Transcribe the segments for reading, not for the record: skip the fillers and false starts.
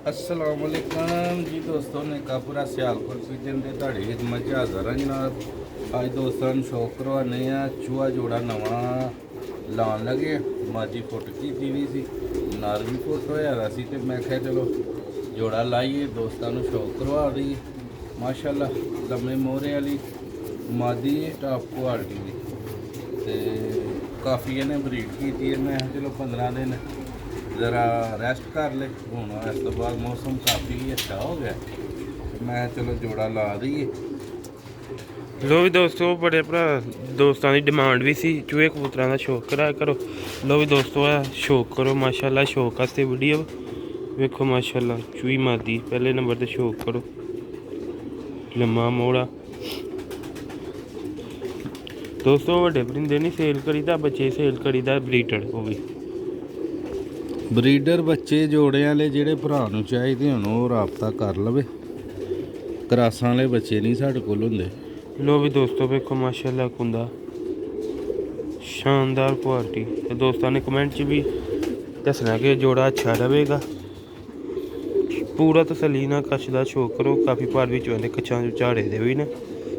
अस्सलाम वालेकुम जी दोस्तों ने कापुरा सियालकोट पिजन दे ਤੁਹਾਡੀ ਖidmat 'ਚ ਹਾਜ਼ਰ ਹਾਂ ਜਨਾਬ। ਅੱਜ ਦੋਸਤਾਂ ਨੂੰ ਸ਼ੌਕ ਕਰਵਾਉਂਦੇ ਆ ਚੂਹਾ ਜੋੜਾ ਨਵਾਂ ਲਾਉਣ ਲੱਗੇ। ਮਾਜੀ ਫੁੱਟ ਕੀਤੀ ਵੀ ਸੀ, ਨਰ ਵੀ ਫੁੱਟ ਹੋਇਆ ਦਾ ਸੀ ਤੇ ਮੈਂ ਕਿਹਾ ਚਲੋ ਜੋੜਾ ਲਾਈਏ, ਦੋਸਤਾਂ ਨੂੰ ਸ਼ੌਕ ਕਰਵਾ ਦਈਏ। ਮਾਸ਼ਾਅੱਲਾ ਲੰਮੇ ਮੋਹਰੇ ਵਾਲੀ ਮਾਦੀ ਟਾਪ ਕੁਆਲਿਟੀ ਦੀ ਤੇ ਕਾਫੀ ਇਹਨੇ ਬਰੀਡ ਕੀਤੀ ਹੈ। ਮੈਂ ਚਲੋ 15 ਦਿਨ ज़रा रेस्ट कर ले हूँ। इस तो बाद मौसम काफ़ी अच्छा हो गया, मैं चलो जोड़ा ला दईए। लो भी दोस्तों बड़े भरा दोस्तों की डिमांड भी सी चूहे कबूतरों का शौक कराया करो। लो भी दोस्तों शौक करो माशाल्लाह, शौक वास्ते वीडियो वेखो माशाल्लाह। चूही मादी पहले नंबर पर शौक करो, लम्मा मोड़ा दोस्तों। बड़े परिंदे नहीं सेल करीदा, बच्चे सेल करीदा ब्रीडर वो भी। ਬਰੀਡਰ ਬੱਚੇ ਜੋੜਿਆਂ ਵਾਲੇ ਜਿਹੜੇ ਭਰਾ ਨੂੰ ਚਾਹੀਦੇ ਹੋਣ ਉਹ ਰਾਬਤਾ ਕਰ ਲਵੇ। ਕਰਾਸਾਂ ਵਾਲੇ ਬੱਚੇ ਨਹੀਂ ਸਾਡੇ ਕੋਲ ਹੁੰਦੇ। लो भी दोस्तों वेखो माशाल्लाह कुंदा शानदार क्वालिटी। तो दोस्तों ने कमेंट च भी दसना कि जोड़ा अच्छा रहेगा। पूरा तसली ना कच्छ का शौक करो। काफ़ी भार भी चुहंदे कच्छां झाड़े दे भी ने,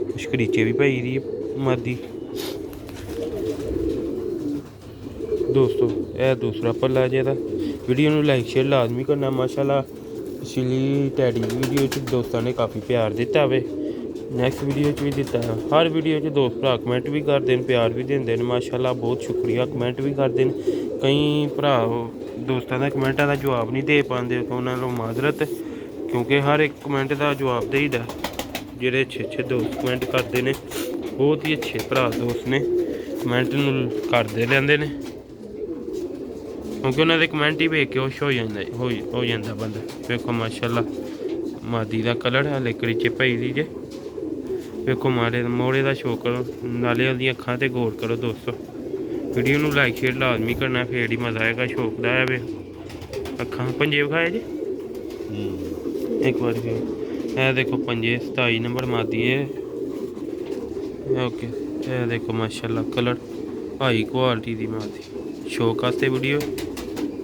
कुछ करीचे भी पाई दी मादी दोस्तों। यह दूसरा पल्ला जेदा वीडियो में लाइक शेयर लाजमी करना माशाल्लाह। पिछली टैडी वीडियो च दोस्तों ने काफ़ी प्यार दिता है, नैक्सट वीडियो भी दिता है। हर वीडियो च दोस्त भरा कमेंट भी करते हैं, प्यार भी देंगे माशाल्लाह। बहुत शुक्रिया, कमेंट भी करते हैं। कई भरा दोस्तों के कमेंटा का जवाब नहीं दे पाते तो उन्होंने माजरत, क्योंकि हर एक कमेंट का जवाब देईदा। जेह्ड़े अच्छे अच्छे दोस्त कमेंट करते हैं, बहुत ही अच्छे भरा दोस्त ने, कमेंट करते रहते हैं, क्योंकि उन्होंने कमेंट ही वेख के खुश हो जाता बंदा। वेखो माशाल्लाह मादी का कलर हाले करीचे पाई दी जे। वेखो मारे मोड़े का शौक करो, नाले वाली अखां ते गौर करो दोस्तों। वीडियो में लाइक शेयर लाजमी करना, फिर ही मजा आएगा। शौक दा है अखां पंजे विखाए जी एक बार फिर। यह देखो पंजे 27 नंबर मादी है। ओके यह देखो माशाल्लाह कलर हाई क्वालिटी की मादी। शौक वास्ते वीडियो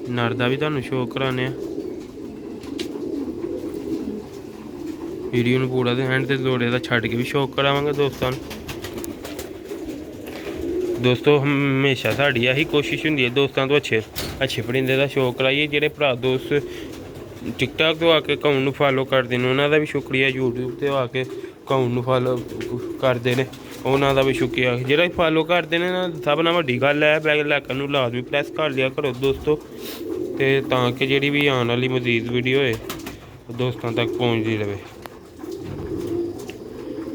नर का भी तुहानूं शौक कराने। वीडियो में पूरा एंड ते जोड़े का छड्ड के भी शौक करावांगे दोस्तों। दोस्तों हमेशा साड़ी यही कोशिश होंदी है दोस्तों तो अच्छे परिंदे का शौक कराइए। जेह्ड़े भरा दोस्त टिकटॉक तो आके अकाउंट फॉलो करते हैं उन्होंने भी शुक्रिया। यूट्यूब तो आके अकाउंट फॉलो करते हैं उन्होंने भी शुक्रिया। जेह्ड़ा फॉलो करते हैं ना सब नाल वड्डी गल है, बैल आइकन लाजमी प्रेस कर लिया करो दोस्तों, तो ताकि जी भी आने वाली मजीद वीडियो है दोस्तों तक पहुँचती रहे।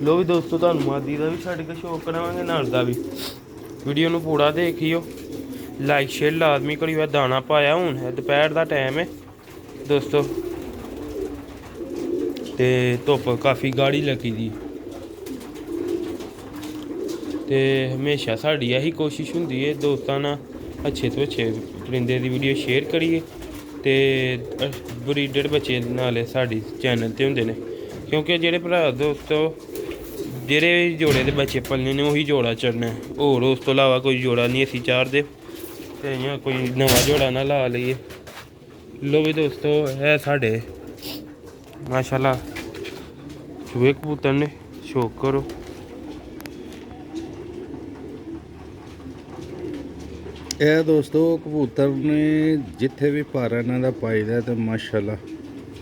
लो भी दोस्तों तुहानूं मादी का भी छड्ड के शौक करावांगे, नर का भी। वीडियो में पूरा देखियो, लाइक शेयर लाजमी करियो। दाना पाया हूँ दोपहर का टाइम है दोस्तों, तो धुप्प काफ़ी गाढ़ी लगी दी। तो हमेशा साड़ी यही कोशिश होंदी है दोस्तों ना अच्छे तो अच्छे परिंदे की वीडियो शेयर करिए। तो ब्रीडर बच्चे नाले साड़ी चैनल पर होंगे ने, क्योंकि जेह्ड़े भरा दोस्तों जेह्ड़े जोड़े के बच्चे पलने ने उही जोड़ा चढ़ना है। होर उस तो इलावा कोई जोड़ा नहीं असीं चाढ़दे, ते इ'यां कोई नवां जोड़ा ना ला लईए। लो भी दोस्तों है साढ़े माशाल्लाह चूहे कबूतर ने, शौक करो। ਇਹ ਦੋਸਤੋ ਕਬੂਤਰ ਨੇ ਜਿੱਥੇ ਵੀ ਪਾਰਾ ਇਹਨਾਂ ਦਾ ਪਾਈਦਾ ਤੇ ਮਾਸ਼ਾਅੱਲਾ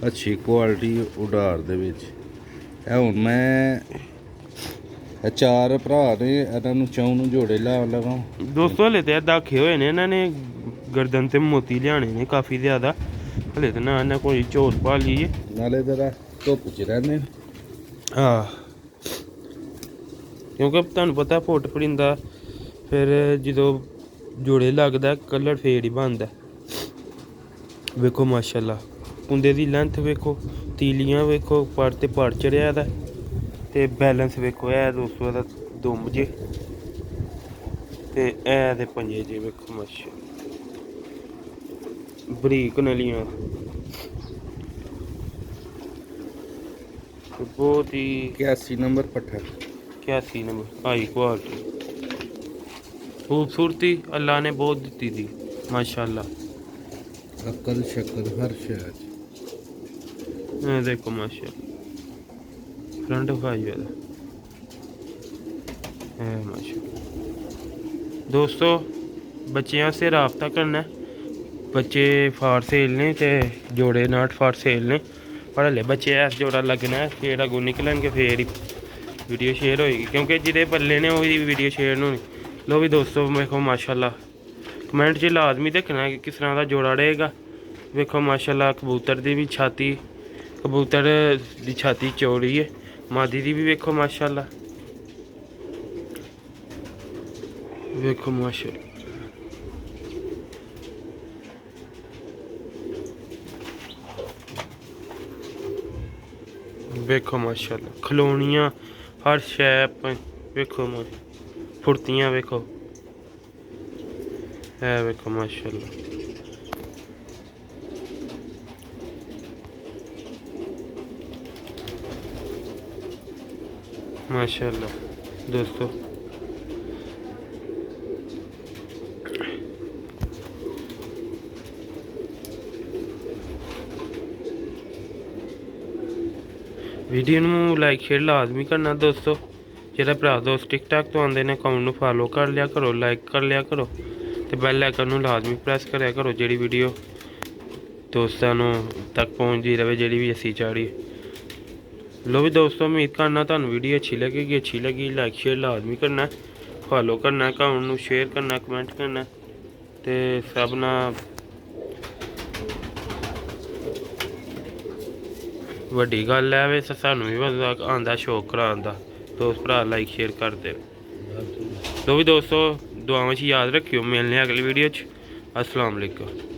ਅੱਛੀ ਕੁਆਲਿਟੀ ਉਡਾਰ ਦੇ ਵਿੱਚ। ਇਹ ਹੁਣ ਮੈਂ ਇਹ ਚਾਰ ਭਰਾ ਨੇ, ਇਹਨਾਂ ਨੂੰ ਚੌਂ ਨੂੰ ਜੋੜੇ ਲਾ ਲਗਾ दोस्तों। हले तो दाखे हुए ने, इन्होंने गर्दन ते मोती लियाने ने काफ़ी ज़्यादा। हले तो ना इन्हें कोई झोल पा लीए, ਨਾਲੇ ਜ਼ਰਾ ਧੁੱਪ 'ਚ ਰਹਿੰਦੇ। हाँ क्योंकि तुहानूं पता फुट परिंदा फिर जो जोड़े लगदा कलर फेड ही बनदा। वेखो माशाल्लाह कुंदे दी लेंथ वेखो, तीलियां वेखो, पड़ ते पड़ चढ़िया दा, ते बैलेंस वेखो है दोस्तों दा दुम जे, ते ऐ दे पंजे जे वेखो माशाल्लाह बरीक नलियां। बहुत ही 81 नंबर पट्ठा 81 नंबर हाई क्वालिटी। खूबसूरती अल्लाह ने बहुत दी थी माशाल्लाह। अकल शक्ल हर शय ਇਹ ਦੇਖੋ ਮਾਸ਼ਾ ਫਰੰਟ ਵਿਖਾਈ ਇਹਦਾ ਇਹ ਮਾਸ਼ਾ। ਦੋਸਤੋ ਬੱਚਿਆਂ ਵਾਸਤੇ ਰਾਬਤਾ ਕਰਨਾ, ਬੱਚੇ ਫਾਰ ਸੇਲ ਨੇ ਤੇ ਜੋੜੇ ਨਾਟ ਫਾਰ ਸੇਲ ਨੇ, ਪਰ ਹਲੇ ਬੱਚੇ ਐਸ ਜੋੜਾ ਲੱਗਣਾ ਫਿਰ ਅੱਗੋਂ ਨਿਕਲਣਗੇ ਫੇਰ ਹੀ ਵੀਡੀਓ ਸ਼ੇਅਰ ਹੋਏਗੀ, ਕਿਉਂਕਿ ਜਿਹਦੇ ਪੱਲੇ ਨੇ ਉਹਦੀ ਵੀਡੀਓ ਸ਼ੇਅਰ ਨੂੰ। ਲੋ ਵੀ ਦੋਸਤੋ ਵੇਖੋ ਮਾਸ਼ਾਅੱਲਾ, ਕਮੈਂਟ 'ਚ ਲਾਜ਼ਮੀ ਦੇਖਣਾ ਕਿ ਕਿਸ ਤਰ੍ਹਾਂ ਦਾ ਜੋੜਾ ਰਹੇਗਾ। ਵੇਖੋ ਮਾਸ਼ਾਅੱਲਾ ਕਬੂਤਰ ਦੀ ਵੀ ਛਾਤੀ, ਕਬੂਤਰ ਦੀ ਛਾਤੀ ਚੌੜੀ ਹੈ, ਮਾਦੀ ਦੀ ਵੀ ਵੇਖੋ ਮਾਸ਼ਾਅੱਲਾ, ਵੇਖੋ ਮਾਸ਼ਾਅੱਲਾ। ਵੇਖੋ ਮਾਸ਼ਾਅੱਲਾ ਖਲੋਣੀਆਂ ਹਰ ਸ਼ੈਪ ਵੇਖੋ, ਫੁਰਤੀਆਂ ਵੇਖੋ, ਹੈ ਵੇਖੋ ਮਾਸ਼ਾਅੱਲਾ। माशाल्लाह दोस्तों वीडियो में लाइक शेयर लाजमी करना दोस्तों। जो भरा दोस्त टिकटॉक तो आते हैं अकाउंट में फॉलो कर लिया करो, लाइक कर लिया करो, तो बैल आइकन लाजमी प्रेस कराया करो, जी वीडियो दोस्तों तक पहुँचती रहे, जी भी असी चाढ़ी। लो भी दोस्तों उम्मीद करना तुहानू वीडियो अच्छी लगी लाइक शेयर लाजमी करना, फॉलो करना, अकाउंट में शेयर करना, कमेंट करना, तो सब ना वड्डी गल है वैसे सानू भी आंदा शौक कराने का। दोस्त भरा लाइक शेयर करते। तो भी दोस्तों दुआवां च याद रखियो, मिलने अगली वीडियो च। अस्सलाम वालेकुम।